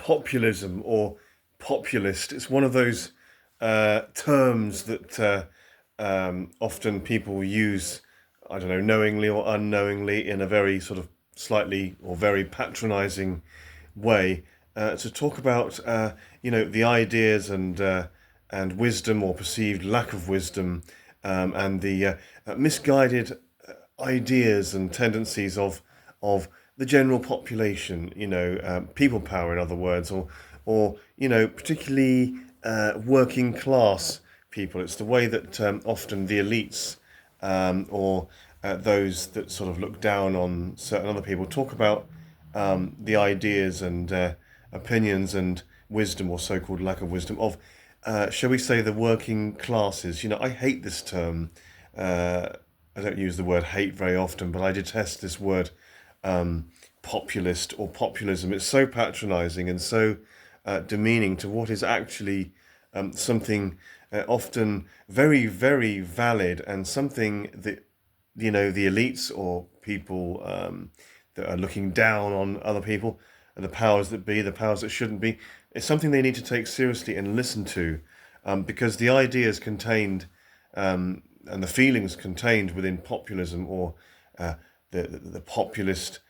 populism or populist. It's one of those terms that often people use, I don't know, knowingly or unknowingly, in a very sort of slightly or very patronizing way, to talk about the ideas and wisdom or perceived lack of wisdom, and the misguided ideas and tendencies of the general population, people power, in other words, or particularly working class people. It's the way that often the elites, or those that sort of look down on certain other people, talk about the ideas and opinions and wisdom, or so-called lack of wisdom, of, shall we say, the working classes. I hate this term. I don't use the word hate very often, but I detest this word, populist or populism. It's so patronizing and so demeaning to what is actually something often very, very valid, and something that, the elites or people that are looking down on other people, and the powers that be, the powers that shouldn't be, it's something they need to take seriously and listen to, because the ideas contained, and the feelings contained within populism, or the populist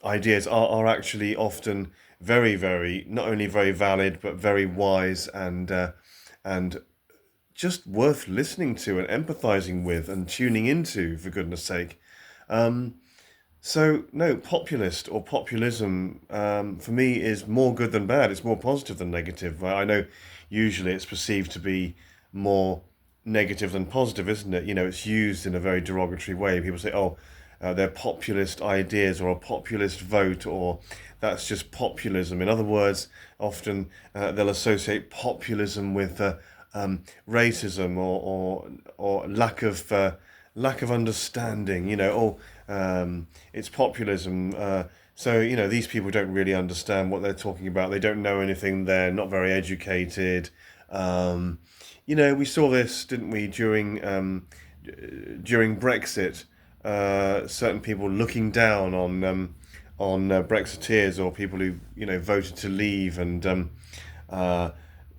ideas, are actually often very, very, not only very valid, but very wise, and just worth listening to and empathizing with and tuning into, for goodness sake. So, no, populist or populism, for me, is more good than bad. It's more positive than negative. I know usually it's perceived to be more negative than positive, isn't it? It's used in a very derogatory way. People say, oh, they're populist ideas, or a populist vote, or that's just populism. In other words, often they'll associate populism with racism, or lack of understanding. It's populism. So these people don't really understand what they're talking about. They don't know anything. They're not very educated. We saw this, didn't we, during Brexit? Certain people looking down on Brexiteers, or people who voted to leave, and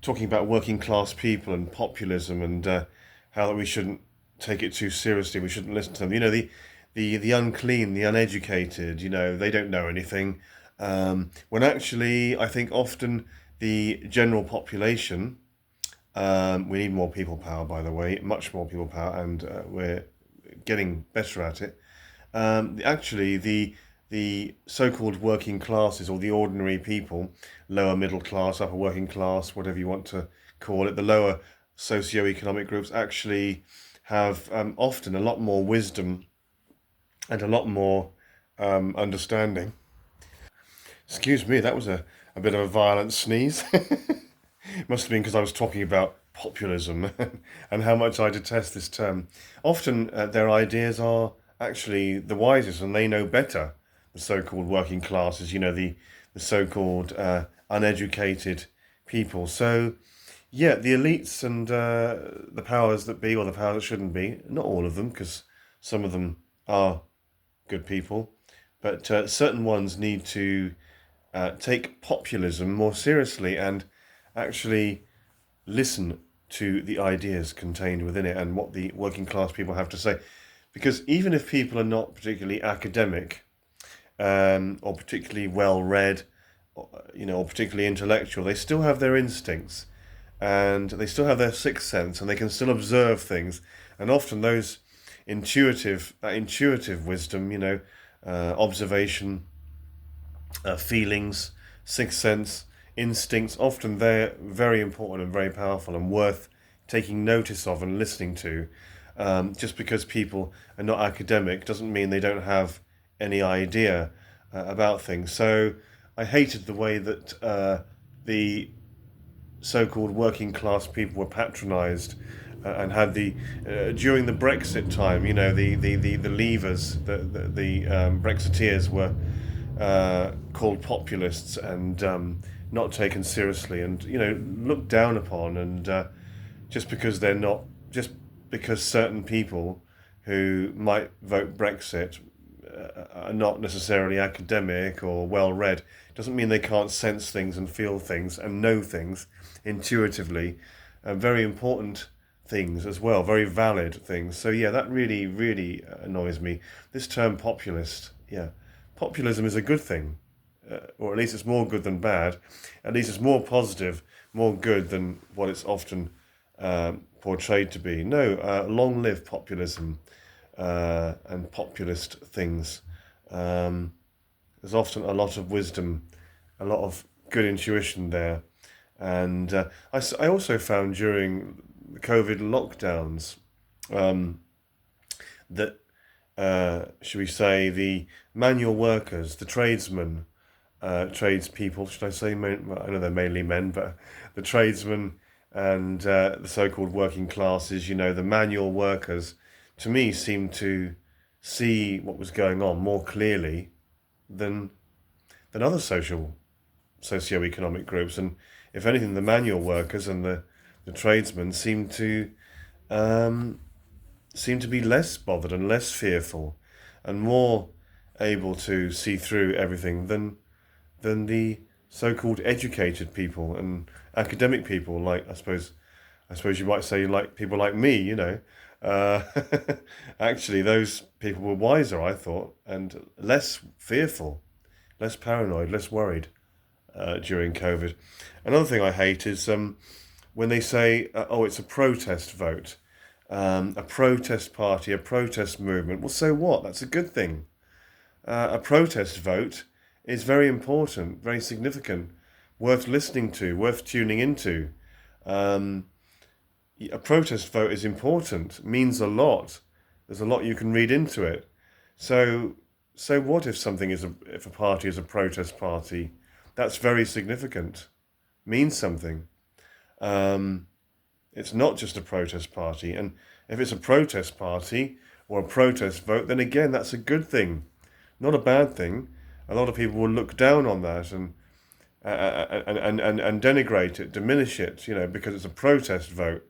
talking about working class people and populism, and how we shouldn't take it too seriously. We shouldn't listen to them. The unclean, the uneducated. They don't know anything. When actually, I think often the general population. We need more people power, by the way, much more people power, and we're getting better at it. Actually, the so-called working classes, or the ordinary people, lower middle class, upper working class, whatever you want to call it, the lower socio-economic groups, actually have often a lot more wisdom and a lot more understanding. Excuse me, that was a bit of a violent sneeze. Must have been because I was talking about populism and how much I detest this term. Often their ideas are actually the wisest, and they know better. The so-called working classes, the so-called uneducated people. So, yeah, the elites and the powers that be, or the powers that shouldn't be, not all of them, because some of them are good people, but certain ones need to take populism more seriously, and actually listen to the ideas contained within it, and what the working class people have to say. Because even if people are not particularly academic, or particularly well read, or particularly intellectual, they still have their instincts, and they still have their sixth sense, and they can still observe things. And often that intuitive wisdom, observation, feelings, sixth sense, instincts, often they're very important and very powerful and worth taking notice of and listening to. Just because people are not academic doesn't mean they don't have any idea about things. So I hated the way that the so-called working class people were patronized, and had during the Brexit time, the leavers, the Brexiteers were called populists, and not taken seriously, and looked down upon, and just because they're not, just because certain people who might vote Brexit are not necessarily academic or well read doesn't mean they can't sense things and feel things and know things intuitively. Very important things as well, very valid things. So yeah, that really, really annoys me. This term populist, yeah, populism is a good thing, or at least it's more good than bad. At least it's more positive, more good than what it's often portrayed to be. No, long live populism and populist things. Um, there's often a lot of wisdom, a lot of good intuition there. And I also found during the COVID lockdowns that, should we say, the manual workers, the tradesmen, tradespeople, should I say? I know they're mainly men, but the tradesmen and the so-called working classes, the manual workers, to me seemed to see what was going on more clearly than other socio-economic groups. And if anything, the manual workers and the tradesmen um, seem to be less bothered and less fearful and more able to see through everything than the so-called educated people and academic people, like I suppose you might say, like people like me. Uh, Actually, those people were wiser, I thought, and less fearful, less paranoid, less worried during COVID. Another thing I hate is when they say, "Oh, it's a protest vote, a protest party, a protest movement." Well, so what? That's a good thing. A protest vote is very important, very significant, worth listening to, worth tuning into. Um, a protest vote is important, means a lot. There's a lot you can read into it. So, so what if if a party is a protest party? That's very significant, means something. Um, it's not just a protest party, and if it's a protest party or a protest vote, then again, that's a good thing, not a bad thing. A lot of people will look down on that and denigrate it, diminish it, because it's a protest vote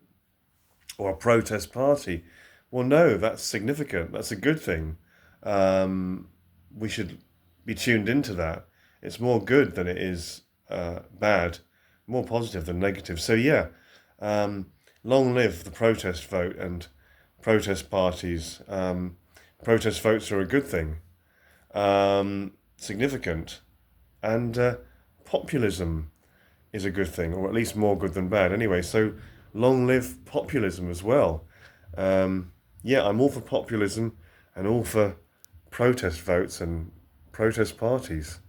or a protest party. Well, no, that's significant. That's a good thing. We should be tuned into that. It's more good than it is bad, more positive than negative. So yeah, um, long live the protest vote and protest parties. Protest votes are a good thing, significant, and populism is a good thing, or at least more good than bad. Anyway, so long live populism as well. Yeah, I'm all for populism and all for protest votes and protest parties.